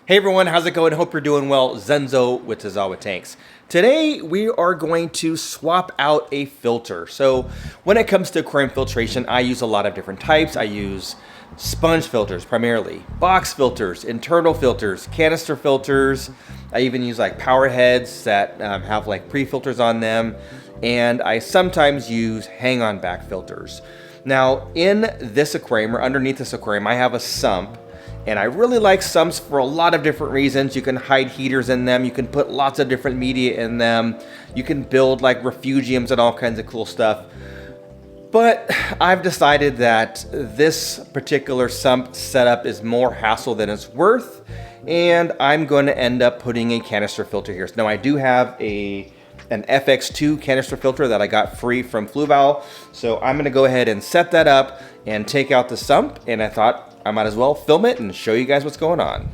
Hey everyone, how's it going? Hope you're doing well. Zenzo with Tazawa Tanks. Today we are going to swap out a filter. So when it comes to aquarium filtration, I use a lot of different types. I use sponge filters primarily, box filters, internal filters, canister filters. I even use like power heads that have like pre-filters on them. And I sometimes use hang-on back filters. Now in this aquarium, or underneath this aquarium, I have a sump. And I really like sumps for a lot of different reasons. You can hide heaters in them. You can put lots of different media in them. You can build like refugiums and all kinds of cool stuff. But I've decided that this particular sump setup is more hassle than it's worth. And I'm going to end up putting a canister filter here. So now I do have an FX2 canister filter that I got free from Fluval. So I'm going to go ahead and set that up and take out the sump. And I thought I might as well film it and show you guys what's going on.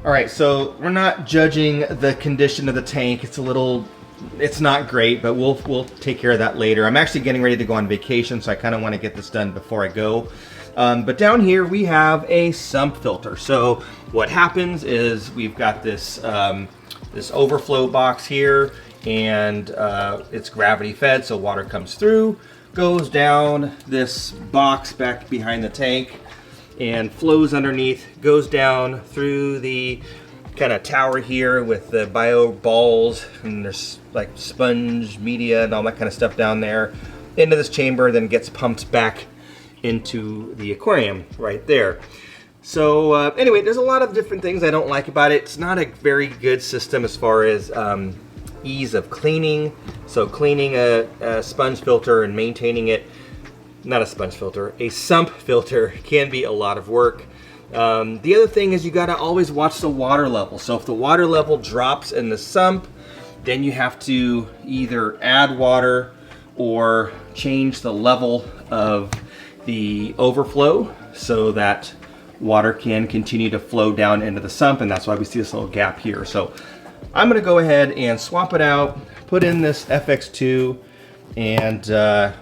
All right, so we're not judging the condition of the tank. It's not great, but we'll take care of that later. I'm actually getting ready to go on vacation, so I kind of want to get this done before I go. But down here we have a sump filter. So what happens is we've got this this overflow box here, and it's gravity fed, so water comes through, goes down this box back behind the tank, and flows underneath, goes down through the kind of tower here with the bio balls, and there's like sponge media and all that kind of stuff down there into this chamber, then gets pumped back into the aquarium right there. So anyway, there's a lot of different things I don't like about it. It's not a very good system as far as ease of cleaning. So cleaning a sponge filter and maintaining it, not a sponge filter, a sump filter can be a lot of work. The other thing is you gotta always watch the water level. So if the water level drops in the sump, then you have to either add water or change the level of the overflow so that water can continue to flow down into the sump, and that's why we see this little gap here. So I'm gonna go ahead and swap it out, put in this FX2, and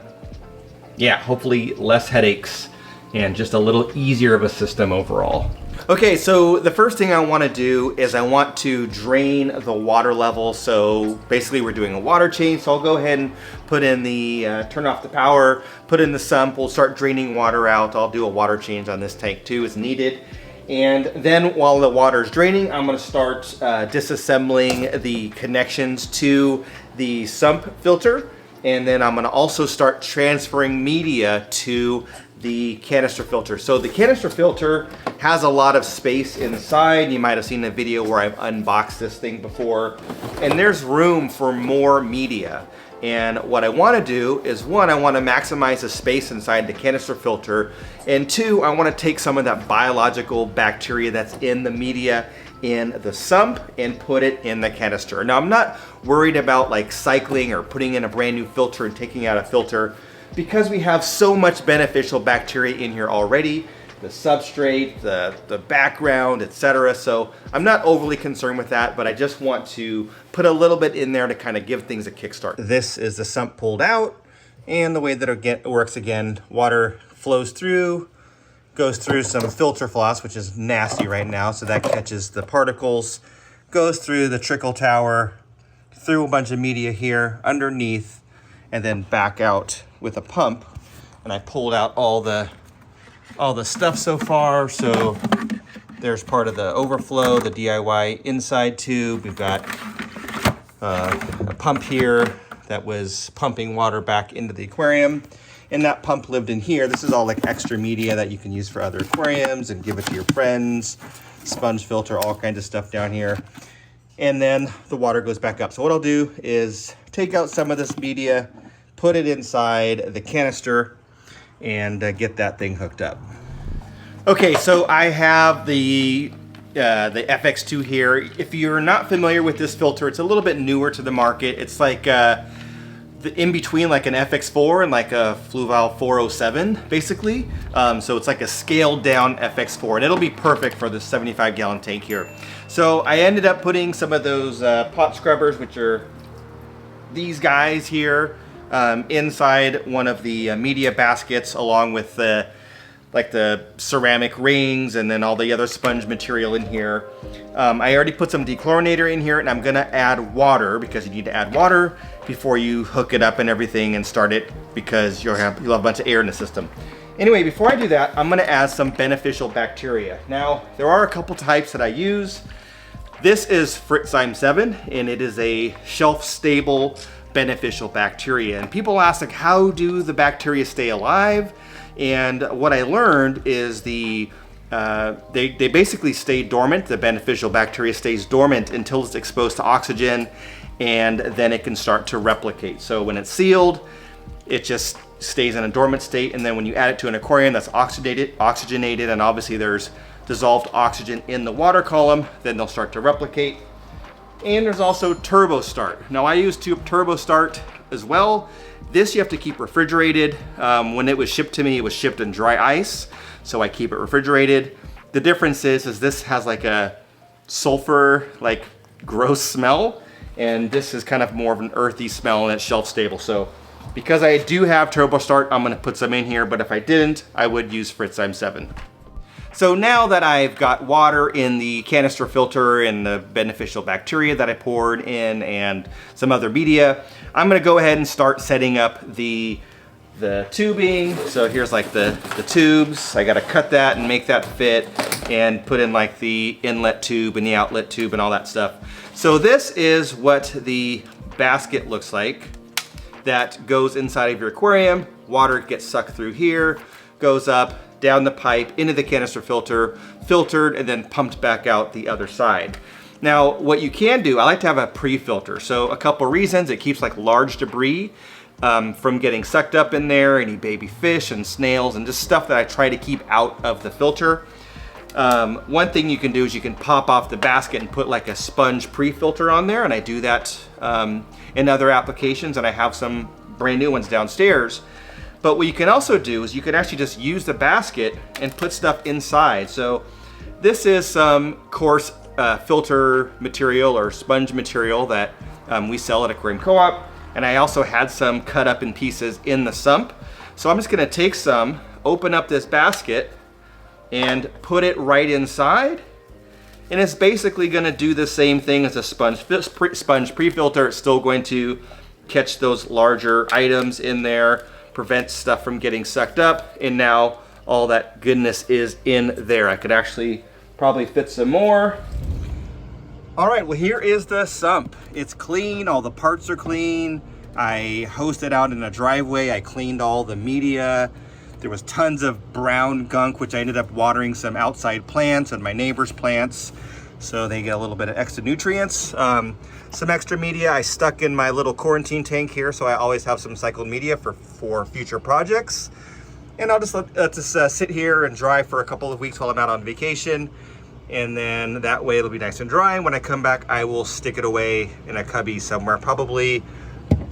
yeah, hopefully less headaches and just a little easier of a system overall. Okay, so the first thing I want to do is I want to drain the water level. So basically we're doing a water change. So I'll go ahead and put in the, turn off the power, put in the sump. We'll start draining water out. I'll do a water change on this tank too as needed. And then while the water is draining, I'm going to start disassembling the connections to the sump filter. And then I'm going to also start transferring media to the canister filter. So the canister filter has a lot of space inside. You might have seen a video where I've unboxed this thing before. And there's room for more media. And what I want to do is, one, I want to maximize the space inside the canister filter. And two, I want to take some of that biological bacteria that's in the media in the sump and put it in the canister. Now I'm not worried about like cycling or putting in a brand new filter and taking out a filter, because we have so much beneficial bacteria in here already, the substrate, the background, etc. So I'm not overly concerned with that, but I just want to put a little bit in there to kind of give things a kickstart. This is the sump pulled out, and the way that it works again, water flows through, goes through some filter floss, which is nasty right now, so that catches the particles, goes through the trickle tower, through a bunch of media here, underneath, and then back out with a pump. And I pulled out all the stuff so far. So there's part of the overflow, the DIY inside tube. We've got a pump here that was pumping water back into the aquarium. And that pump lived in here. This is all like extra media that you can use for other aquariums and give it to your friends. Sponge filter, all kinds of stuff down here. And then the water goes back up. So what I'll do is take out some of this media, put it inside the canister, and get that thing hooked up. Okay, so I have the FX2 here. If you're not familiar with this filter, it's a little bit newer to the market. It's like in between like an FX4 and like a Fluval 407, basically. So it's like a scaled down FX4, and it'll be perfect for this 75-gallon tank here. So I ended up putting some of those pot scrubbers, which are these guys here, inside one of the media baskets, along with the like the ceramic rings and then all the other sponge material in here. I already put some dechlorinator in here, and I'm gonna add water because you need to add water before you hook it up and everything and start it, because you'll have a bunch of air in the system. Anyway, before I do that, I'm gonna add some beneficial bacteria. Now, there are a couple types that I use. This is Fritzyme 7, and it is a shelf-stable beneficial bacteria. And people ask, like, how do the bacteria stay alive? And what I learned is they basically stay dormant. The beneficial bacteria stays dormant until it's exposed to oxygen, and then it can start to replicate. So when it's sealed, it just stays in a dormant state, and then when you add it to an aquarium that's oxygenated, and obviously there's dissolved oxygen in the water column, then they'll start to replicate. And there's also Turbo Start. Now I use Turbo Start as well. This you have to keep refrigerated. When it was shipped to me, it was shipped in dry ice, so I keep it refrigerated. The difference is this has like a sulfur, like gross smell, and this is kind of more of an earthy smell, and it's shelf stable. So because I do have Turbo Start, I'm gonna put some in here, but if I didn't, I would use Fritzyme 7. So now that I've got water in the canister filter and the beneficial bacteria that I poured in and some other media, I'm gonna go ahead and start setting up the tubing. So here's like the tubes. I gotta cut that and make that fit and put in like the inlet tube and the outlet tube and all that stuff. So this is what the basket looks like that goes inside of your aquarium. Water gets sucked through here, goes up, down the pipe, into the canister filter, filtered, and then pumped back out the other side. Now, what you can do, I like to have a pre-filter. So a couple reasons: it keeps like large debris from getting sucked up in there, any baby fish and snails and just stuff that I try to keep out of the filter. One thing you can do is you can pop off the basket and put like a sponge pre-filter on there, and I do that in other applications, and I have some brand new ones downstairs. But what you can also do is you can actually just use the basket and put stuff inside. So this is some coarse filter material or sponge material that we sell at Aquarium Co-op. And I also had some cut up in pieces in the sump. So I'm just gonna take some, open up this basket, and put it right inside. And it's basically gonna do the same thing as a sponge pre-filter. It's still going to catch those larger items in there, prevent stuff from getting sucked up, and now all that goodness is in there. I could actually probably fit some more. All right, well, here is the sump. It's clean, all the parts are clean. I hosed it out in a driveway. I cleaned all the media. There was tons of brown gunk, which I ended up watering some outside plants and my neighbor's plants, so they get a little bit of extra nutrients. Some extra media I stuck in my little quarantine tank here, so I always have some cycled media for future projects. And I'll just let this sit here and dry for a couple of weeks while I'm out on vacation. And then that way it'll be nice and dry. And when I come back, I will stick it away in a cubby somewhere, probably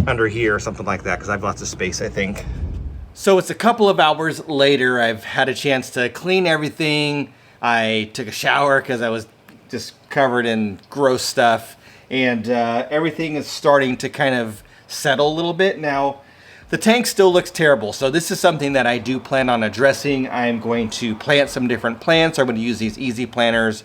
under here or something like that, because I have lots of space, I think. So it's a couple of hours later. I've had a chance to clean everything. I took a shower because I was just covered in gross stuff. And everything is starting to kind of settle a little bit. Now, the tank still looks terrible, so this is something that I do plan on addressing. I'm going to plant some different plants. I'm going to use these easy planters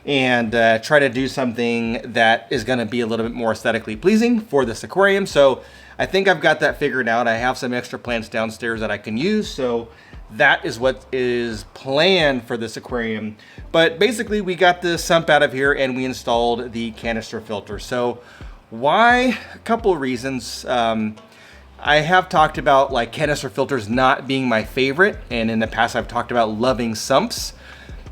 and try to do something that is going to be a little bit more aesthetically pleasing for this aquarium. So I think I've got that figured out. I have some extra plants downstairs that I can use, so that is what is planned for this aquarium. But basically, we got the sump out of here and we installed the canister filter. So why? A couple of reasons. I have talked about like canister filters not being my favorite, and in the past I've talked about loving sumps.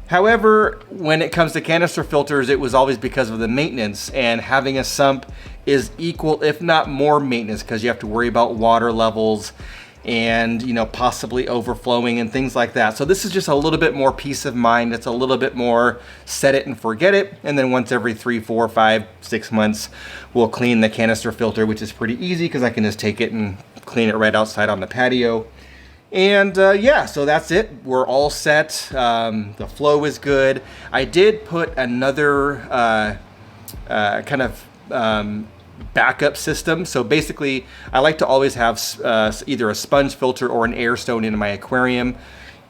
However, when it comes to canister filters, it was always because of the maintenance, and having a sump is equal, if not more maintenance, because you have to worry about water levels and, you know, possibly overflowing and things like that. So this is just a little bit more peace of mind. It's a little bit more set it and forget it. And then once every 3, 4, 5, 6 months, we'll clean the canister filter, which is pretty easy because I can just take it and clean it right outside on the patio. And yeah, so that's it. We're all set. The flow is good. I did put another kind of backup system. So basically, I like to always have either a sponge filter or an air stone in my aquarium.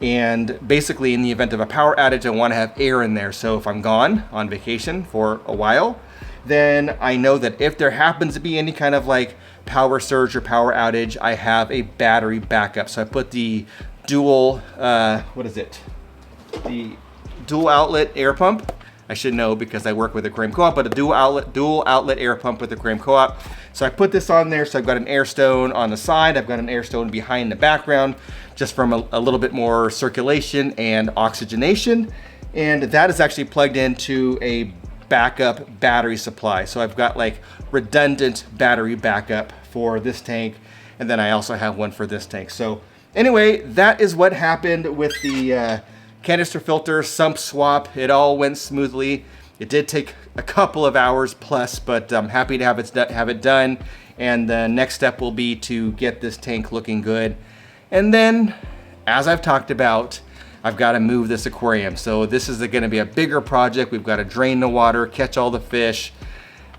And basically, in the event of a power outage, I want to have air in there. So if I'm gone on vacation for a while, then I know that if there happens to be any kind of like power surge or power outage, I have a battery backup. So I put the dual, the dual outlet air pump. I should know because I work with Aquarium Co-op, but a dual outlet air pump with Aquarium Co-op. So I put this on there. So I've got an air stone on the side. I've got an air stone behind the background, just from a little bit more circulation and oxygenation. And that is actually plugged into a backup battery supply. So I've got like redundant battery backup for this tank. And then I also have one for this tank. So anyway, that is what happened with the canister filter sump swap. It all went smoothly. It did take a couple of hours plus, but I'm happy to have it done. And the next step will be to get this tank looking good. And then, as I've talked about, I've got to move this aquarium. So this is going to be a bigger project. We've got to drain the water, catch all the fish.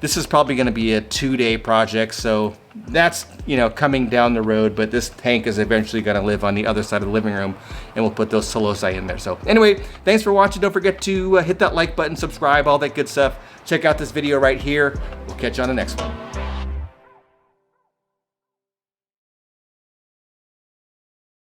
This is probably going to be a 2-day project. So that's, you know, coming down the road, but this tank is eventually going to live on the other side of the living room, and we'll put those Psilocybe in there. So anyway, thanks for watching. Don't forget to hit that like button, subscribe, all that good stuff. Check out this video right here. We'll catch you on the next one.